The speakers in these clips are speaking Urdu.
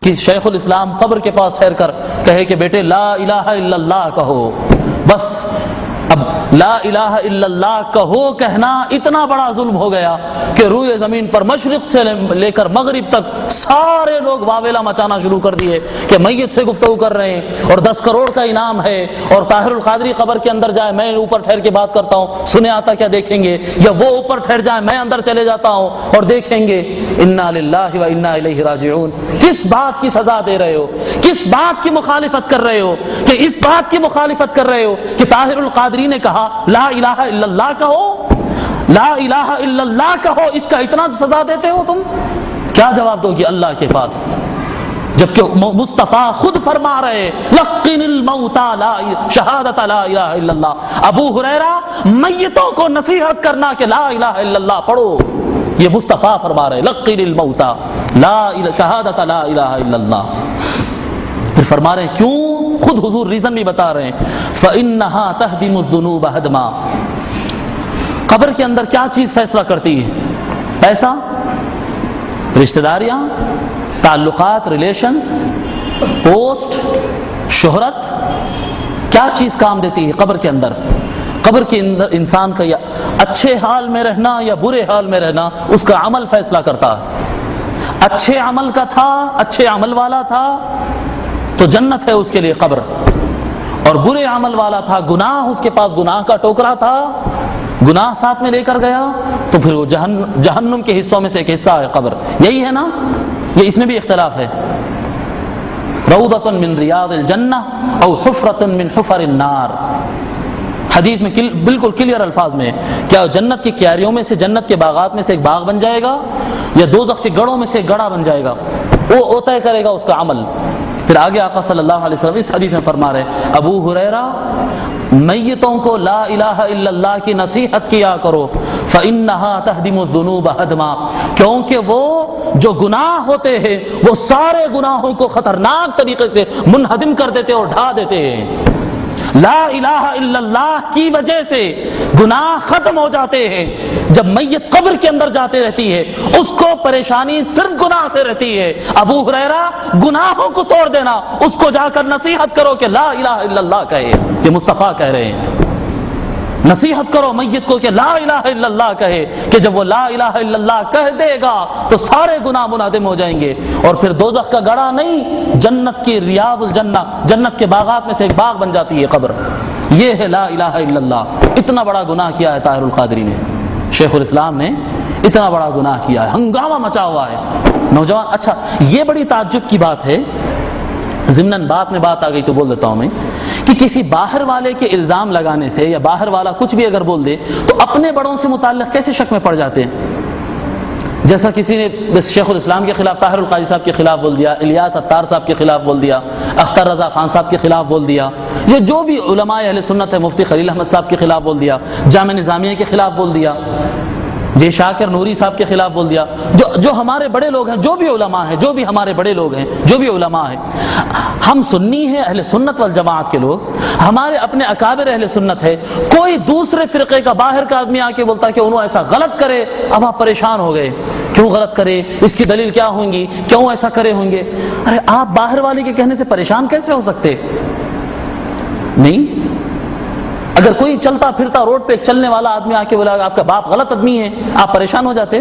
کہ شیخ الاسلام قبر کے پاس ٹھہر کر کہے کہ بیٹے لا الہ الا اللہ کہو. بس اب لا الہ الا اللہ کہو کہنا اتنا بڑا ظلم ہو گیا کہ روئے زمین پر مشرق سے لے کر مغرب تک سارے لوگ واویلا مچانا شروع کر دیے کہ میت سے گفتگو کر رہے ہیں اور 10 کروڑ کا انعام ہے اور طاہر القادری قبر کے اندر جائے میں اوپر ٹھہر کے بات کرتا ہوں سنے آتا کیا دیکھیں گے, یا وہ اوپر ٹھہر جائے میں اندر چلے جاتا ہوں اور دیکھیں گے. انا للہ و انا الیہ راجعون. کس بات کی سزا دے رہے ہو, کس بات کی مخالفت کر رہے ہو کہ اس بات کی مخالفت کر رہے ہو کہ طاہر القادری نے کہا لا الہ الا اللہ کہو, لا الہ الا اللہ کہو, اس کا اتنا سزا دیتے ہو تم؟ کیا جواب دو گی اللہ کے پاس جبکہ مصطفیٰ خود فرما رہے لقن الموتى لا شہادت لا الہ الا اللہ. ابو ہریرہ میتوں کو نصیحت کرنا کہ لا الہ الا اللہ پڑھو, یہ مصطفیٰ فرما رہے لقن الموتى لا شہادت لا الہ الا اللہ. پھر فرما رہے ہیں کیوں, خود حضور ریزن بھی بتا رہے ہیں فإنها تهدم الذنوب هدما. قبر کے اندر کیا چیز فیصلہ کرتی ہے؟ پیسہ, رشتہ داریاں, تعلقات, ریلیشنز, پوسٹ, شہرت, کیا چیز کام دیتی ہے قبر کے اندر؟ قبر کے اندر انسان کا یا اچھے حال میں رہنا یا برے حال میں رہنا اس کا عمل فیصلہ کرتا ہے. اچھے عمل کا تھا, اچھے عمل والا تھا تو جنت ہے اس کے لیے قبر, اور برے عمل والا تھا, گناہ اس کے پاس گناہ کا ٹوکرا تھا, گناہ ساتھ میں لے کر گیا تو پھر وہ جہنم کے حصوں میں سے ایک حصہ ہے قبر. یہی ہے نا, یہ اس میں بھی اختلاف ہے. روضۃ من ریاض الجنہ او حفرۃ من حفر النار. حدیث میں بالکل کلیئر الفاظ میں کیا جنت کی کیاریوں میں سے, جنت کے باغات میں سے ایک باغ بن جائے گا یا دوزخ کے گڑھوں میں سے ایک گڑھا بن جائے گا, وہ طے کرے گا اس کا عمل. پھر آگے آقا صلی اللہ علیہ وسلم اس حدیث میں فرما رہے ابو ہریرہ میتوں کو لا الہ الا اللہ کی نصیحت کیا کرو فإنها تهدم الذنوب هدما, کیونکہ وہ جو گناہ ہوتے ہیں وہ سارے گناہوں کو خطرناک طریقے سے منہدم کر دیتے اور ڈھا دیتے ہیں. لا الہ الا اللہ کی وجہ سے گناہ ختم ہو جاتے ہیں. جب میت قبر کے اندر جاتے رہتی ہے اس کو پریشانی صرف گناہ سے رہتی ہے. ابو ہریرہ گناہوں کو توڑ دینا, اس کو جا کر نصیحت کرو کہ لا الہ الا اللہ کہے, یہ مصطفیٰ کہہ رہے ہیں. نصیحت کرو میت کو کہ لا الہ الا اللہ کہے, کہ جب وہ لا الہ الا اللہ کہہ دے گا تو سارے گناہ منہدم ہو جائیں گے اور پھر دوزخ کا گڑھا نہیں, جنت کی ریاض الجنہ, جنت کے باغات میں سے ایک باغ بن جاتی ہے قبر. یہ ہے لا الہ الا اللہ. اتنا بڑا گناہ کیا ہے طاہر القادری نے, شیخ الاسلام نے اتنا بڑا گناہ کیا ہے, ہنگامہ مچا ہوا ہے. نوجوان, اچھا یہ بڑی تعجب کی بات ہے, ضمناً بات میں بات آ گئی تو بول دیتا ہوں میں کہ کسی باہر والے کے الزام لگانے سے یا باہر والا کچھ بھی اگر بول دے تو اپنے بڑوں سے متعلق کیسے شک میں پڑ جاتے ہیں. جیسا کسی نے شیخ الاسلام کے خلاف طاہر القادری صاحب کے خلاف بول دیا, الیاس عطار صاحب کے خلاف بول دیا, اختر رضا خان صاحب کے خلاف بول دیا, یہ جو بھی علماء اہل سنت ہے, مفتی خلیل احمد صاحب کے خلاف بول دیا, جامع نظامیہ کے خلاف بول دیا, جے شاکر نوری صاحب کے خلاف بول دیا, جو ہمارے بڑے لوگ ہیں, جو بھی علماء ہیں, جو بھی ہمارے بڑے لوگ ہیں, جو بھی علماء ہیں, ہم سنی ہیں اہل سنت والجماعت کے لوگ, ہمارے اپنے اکابر اہل سنت ہے. کوئی دوسرے فرقے کا باہر کا آدمی آ کے بولتا کہ انہوں ایسا غلط کرے, اب آپ پریشان ہو گئے, کیوں غلط کرے, اس کی دلیل کیا ہوں گی, کیوں ایسا کرے ہوں گے. ارے آپ باہر والے کے کہنے سے پریشان کیسے ہو سکتے؟ نہیں, اگر کوئی چلتا پھرتا روڈ پہ چلنے والا آدمی آ کے بولا آپ کا باپ غلط آدمی ہے, آپ پریشان ہو جاتے؟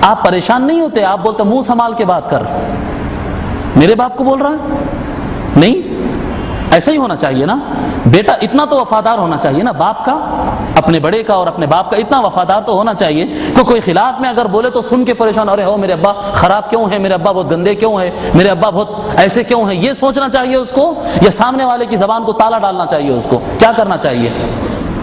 آپ پریشان نہیں ہوتے, آپ بولتے منہ سنبھال کے بات کر, میرے باپ کو بول رہا ہے. نہیں, ایسا ہی ہونا چاہیے نا. بیٹا اتنا تو وفادار ہونا چاہیے نا باپ کا, اپنے بڑے کا اور اپنے باپ کا اتنا وفادار تو ہونا چاہیے کہ کوئی خلاف میں اگر بولے تو سن کے پریشان, ارے ہو میرے ابا خراب کیوں ہے, میرے ابا بہت گندے کیوں ہے, میرے ابا بہت ایسے کیوں ہیں, یہ سوچنا چاہیے اس کو, یا سامنے والے کی زبان کو تالا ڈالنا چاہیے اس کو, کیا کرنا چاہیے؟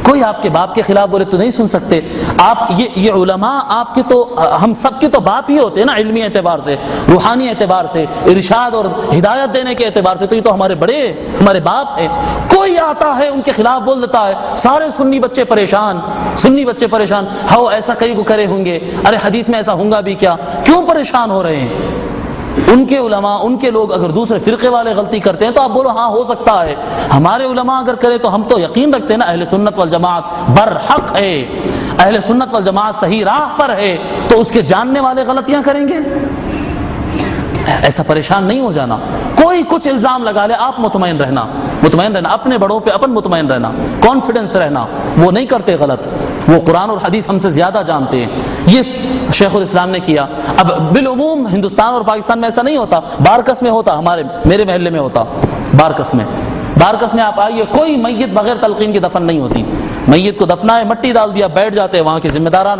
کوئی آپ کے باپ کے خلاف بولے تو نہیں سن سکتے آپ. یہ علماء آپ کے تو ہم سب کے تو باپ ہی ہوتے ہیں نا, علمی اعتبار سے, روحانی اعتبار سے, ارشاد اور ہدایت دینے کے اعتبار سے, تو یہ تو ہمارے بڑے, ہمارے باپ ہیں. کوئی آتا ہے ان کے خلاف بول دیتا ہے, سارے سنی بچے پریشان, سنی بچے پریشان, ہاؤ ایسا کئی کو کرے ہوں گے, ارے حدیث میں ایسا ہوں گا بھی کیا, کیوں پریشان ہو رہے ہیں؟ ان کے علماء, ان کے لوگ اگر دوسرے فرقے والے غلطی کرتے ہیں تو آپ بولو ہاں ہو سکتا ہے, ہمارے علماء اگر کرے تو ہم تو یقین رکھتے ہیں نا اہل سنت والجماعت برحق ہے, اہل سنت والجماعت صحیح راہ پر ہے, تو اس کے جاننے والے غلطیاں کریں گے؟ ایسا پریشان نہیں ہو جانا. کوئی کچھ الزام لگا لے آپ مطمئن رہنا اپنے بڑوں پہ اپن مطمئن رہنا, کانفیڈنس رہنا. وہ نہیں کرتے غلط, وہ قرآن اور حدیث ہم سے زیادہ جانتے ہیں. یہ شیخ الاسلام نے کیا. اب بالعموم ہندوستان اور پاکستان میں ایسا نہیں ہوتا, بارکس میں ہوتا, میرے محلے میں ہوتا. بارکس میں آپ آئیے, کوئی میت بغیر تلقین کی دفن نہیں ہوتی. میت کو دفنائے, مٹی ڈال دیا, بیٹھ جاتے. وہاں کے ذمہ داران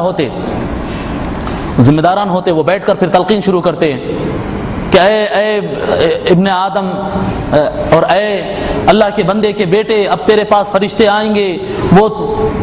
ہوتے, وہ بیٹھ کر پھر تلقین شروع کرتے ہیں کہ اے ابن آدم اور اے اللہ کے بندے کے بیٹے, اب تیرے پاس فرشتے آئیں گے, وہ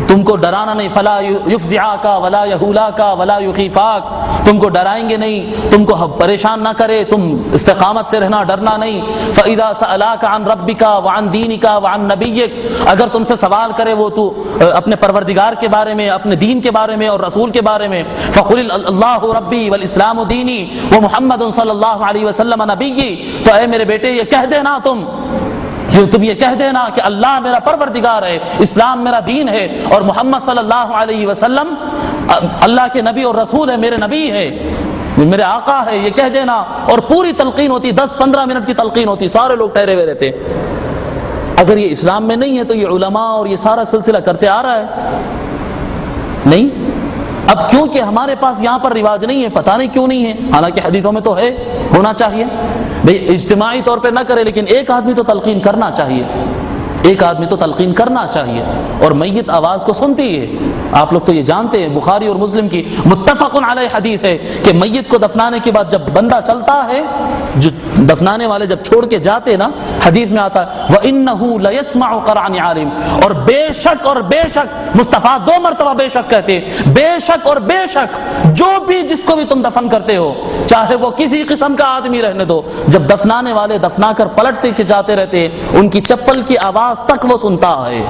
تم کو ڈرانا نہیں, فلا یفزعاک ولا یہولاک ولا یخیفاک, تم کو ڈرائیں گے نہیں, تم کو پریشان نہ کرے, تم استقامت سے رہنا, ڈرنا نہیں. فاذا سألاک عن ربک وعن دینک وعن نبیک, اگر تم سے سوال کرے وہ تو اپنے پروردگار کے بارے میں, اپنے دین کے بارے میں اور رسول کے بارے میں, فقل اللہ ربی والاسلام دینی ومحمد صلی اللہ علیہ وسلم نبی, تو اے میرے بیٹے یہ کہہ دینا, تم یہ کہہ دینا کہ اللہ میرا پروردگار ہے, اسلام میرا دین ہے, اور محمد صلی اللہ علیہ وسلم اللہ کے نبی اور رسول ہے, میرے نبی ہے, میرے آقا ہے, یہ کہہ دینا. اور پوری تلقین ہوتی, 10-15 منٹ کی تلقین ہوتی, سارے لوگ ٹھہرے ہوئے رہتے. اگر یہ اسلام میں نہیں ہے تو یہ علماء اور یہ سارا سلسلہ کرتے آ رہا ہے نہیں. اب کیونکہ ہمارے پاس یہاں پر رواج نہیں ہے, پتہ نہیں کیوں نہیں ہے, حالانکہ حدیثوں میں تو ہے, ہونا چاہیے بھئی. اجتماعی طور پہ نہ کرے, لیکن ایک آدمی تو تلقین کرنا چاہیے, اور میت آواز کو سنتی ہے. آپ لوگ تو یہ جانتے ہیں, بخاری اور مسلم کی متفق علیہ حدیث ہے کہ میت کو دفنانے کے بعد جب بندہ چلتا ہے, جو دفنانے والے جب چھوڑ کے جاتے نا, حدیث میں آتا ہے وَإِنَّهُ لَيَسْمَعُ قَرْعَ نِعَالِهِمْ, اور بے شک مصطفیٰ 2 مرتبہ بے شک کہتے, بے شک جو بھی جس کو بھی تم دفن کرتے ہو, چاہے وہ کسی قسم کا آدمی رہنے دو, جب دفنانے والے دفنا کر پلٹتے کے جاتے رہتے, ان کی چپل کی آواز تک وہ سنتا ہے.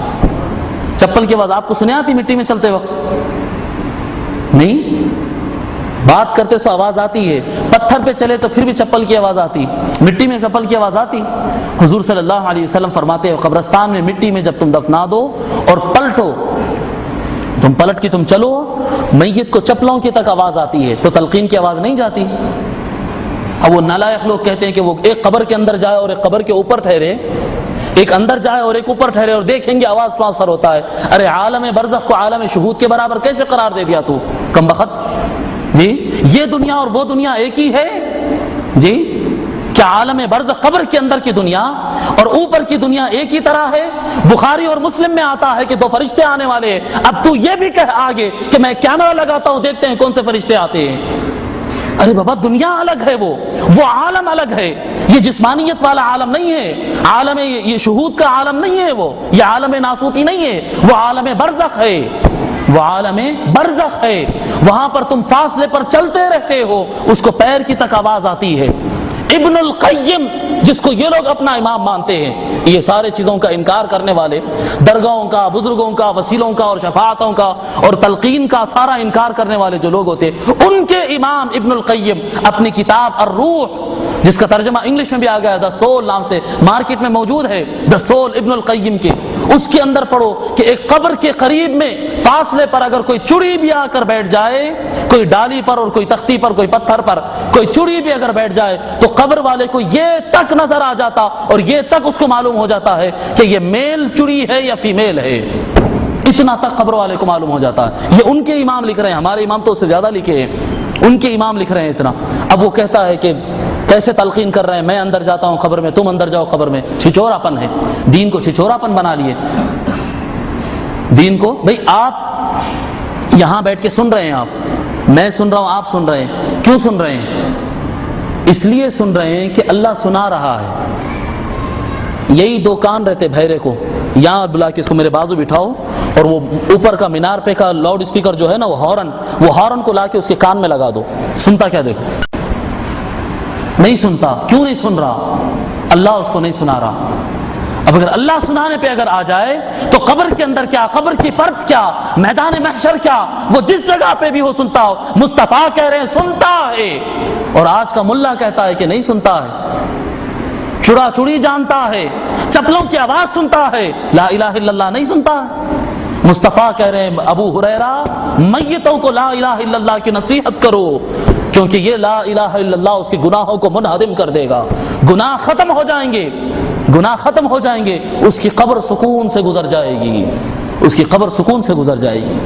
چپل کی آواز آپ کو سنے آتی مٹی میں چلتے وقت؟ نہیں, بات کرتے سو آواز آتی ہے, پتھر پہ چلے تو پھر بھی چپل کی آواز آتی, مٹی میں چپل کی آواز آتی. حضور صلی اللہ علیہ وسلم فرماتے ہیں قبرستان میں مٹی میں جب تم دفنا دو اور پلٹو, تم پلٹ کے تم چلو, میت کو چپلوں کی تک آواز آتی ہے, تو تلقین کی آواز نہیں جاتی. اب وہ نالائق لوگ کہتے ہیں کہ وہ ایک قبر کے اندر جائے اور ایک قبر کے اوپر ٹھہرے, ایک اندر جائے اور ایک اوپر ٹھہرے, اور دیکھیں گے آواز ٹرانسفر ہوتا ہے. ارے عالم برزخ کو عالم شہود کے برابر کیسے قرار دے دیا تو, کم بخت جی. یہ دنیا اور وہ دنیا ایک ہی ہے جی؟ کیا عالم برزخ قبر کے اندر کی دنیا اور اوپر کی دنیا ایک ہی طرح ہے؟ بخاری اور مسلم میں آتا ہے کہ 2 فرشتے آنے والے ہیں. اب تو یہ بھی کہہ آگے کہ میں کیمرہ لگاتا ہوں, دیکھتے ہیں کون سے فرشتے آتے ہیں. ارے بابا, دنیا الگ ہے, وہ عالم الگ ہے. یہ جسمانیت والا عالم نہیں ہے, عالم یہ شہود کا عالم نہیں ہے, وہ یہ عالم ناسوتی نہیں ہے, وہ عالم برزخ ہے, وہ عالم برزخ ہے. وہاں پر تم فاصلے پر چلتے رہتے ہو, اس کو پیر کی تک آواز آتی ہے. ابن القیم جس کو یہ لوگ اپنا امام مانتے ہیں, یہ سارے چیزوں کا انکار کرنے والے, درگاہوں کا, بزرگوں کا, وسیلوں کا اور شفاعتوں کا اور تلقین کا سارا انکار کرنے والے جو لوگ ہوتے, ان کے امام ابن القیم اپنی کتاب الروح, جس کا ترجمہ انگلش میں بھی آ گیا, دا سول نام سے مارکیٹ میں موجود ہے, دا سول ابن القیم کے, اس کے اندر پڑھو کہ ایک قبر کے قریب میں فاصلے پر اگر کوئی چڑی بھی آ کر بیٹھ جائے, کوئی ڈالی پر اور کوئی تختی پر, کوئی پتھر پر کوئی چڑی بھی اگر بیٹھ جائے, تو قبر والے کو یہ تک نظر آ جاتا اور یہ تک اس کو معلوم ہو جاتا ہے کہ یہ میل چڑی ہے یا فیمیل ہے. اتنا تک قبر والے کو معلوم ہو جاتا ہے. یہ ان کے امام لکھ رہے ہیں, ہمارے امام تو اس سے زیادہ لکھے ہیں, ان کے امام لکھ رہے ہیں اتنا. اب وہ کہتا ہے کہ کیسے تلقین کر رہے ہیں, میں اندر جاتا ہوں قبر میں, تم اندر جاؤ قبر میں. چھچوراپن ہے, دین کو چھچوراپن بنا لیے. دین کو بھئی آپ یہاں بیٹھ کے سن رہے ہیں, آپ, میں سن رہا ہوں, آپ سن رہے ہیں. کیوں سن رہے ہیں؟ اس لیے سن رہے ہیں کہ اللہ سنا رہا ہے. یہی 2 کان رہتے بھیرے کو, یہاں بلا کے اس کو میرے بازو بٹھاؤ, اور وہ اوپر کا مینار پہ کا لاؤڈ اسپیکر جو ہے نا, وہ ہارن کو لا کے اس کے کان میں لگا دو. سنتا کیا؟ دیکھو, نہیں سنتا. کیوں نہیں سن رہا؟ اللہ اس کو نہیں سنا رہا. اب اگر اللہ سنانے پہ اگر آ جائے تو قبر کے اندر کیا, قبر کی پرت کیا, میدان محشر کیا, وہ جس جگہ پہ بھی ہو سنتا ہو. مصطفیٰ کہہ رہے ہیں سنتا ہے, اور آج کا ملا کہتا ہے کہ نہیں سنتا ہے. چڑا چڑی جانتا ہے, چپلوں کی آواز سنتا ہے, لا الہ الا اللہ نہیں سنتا. مصطفیٰ کہہ رہے ہیں ابو ہریرہ, میتوں کو لا الہ الا اللہ کی نصیحت کرو, کیونکہ یہ لا الہ الا اللہ اس کے گناہوں کو منہدم کر دے گا، گناہ ختم ہو جائیں گے، گناہ ختم ہو جائیں گے، اس کی قبر سکون سے گزر جائے گی، اس کی قبر سکون سے گزر جائے گی۔